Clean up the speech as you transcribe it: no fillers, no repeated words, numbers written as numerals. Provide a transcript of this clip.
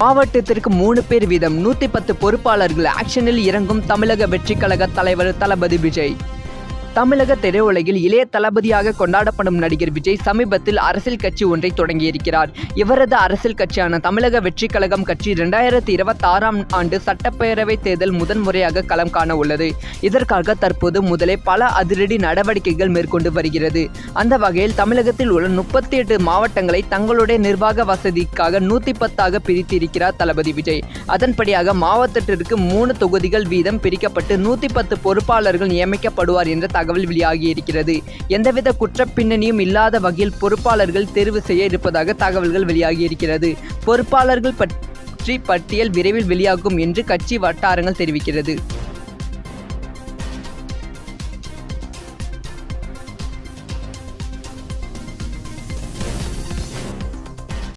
மாவட்டத்திற்கு 3 பேர் வீதம் 110 பொறுப்பாளர்கள் ஆக்ஷனில் இறங்கும் தமிழக வெற்றிக் கழக தலைவர் தளபதி விஜய். தமிழக திரையுலகில் இளைய தளபதியாக கொண்டாடப்படும் நடிகர் விஜய் சமீபத்தில் அரசியல் கட்சி ஒன்றை தொடங்கியிருக்கிறார். இவரது அரசியல் கட்சியான தமிழக வெற்றிக் கழகம் கட்சி 2026ஆம் ஆண்டு சட்டப்பேரவை தேர்தல் முதன்முறையாக களம் காண உள்ளது. இதற்காக தற்போது முதலே பல அதிரடி நடவடிக்கைகள் மேற்கொண்டு வருகிறது. அந்த வகையில் தமிழகத்தில் உள்ள 38 மாவட்டங்களை தங்களுடைய நிர்வாக வசதிக்காக 110ஆக பிரித்திருக்கிறார் தளபதி விஜய். அதன்படியாக மாவட்டத்திற்கு 3 தொகுதிகள் வீதம் பிரிக்கப்பட்டு 110 பொறுப்பாளர்கள் நியமிக்கப்படுவார் என்ற தகவல் வெளியாகியிருக்கிறது. எந்தவித குற்றப்பின்னணியும் இல்லாத வகையில் பொறுப்பாளர்கள் தேர்வு செய்ய இருப்பதாக தகவல்கள் வெளியாகியிருக்கிறது. பொறுப்பாளர்கள் பற்றி பட்டியல் விரைவில் வெளியாகும் என்று கட்சி வட்டாரங்கள் தெரிவிக்கிறது.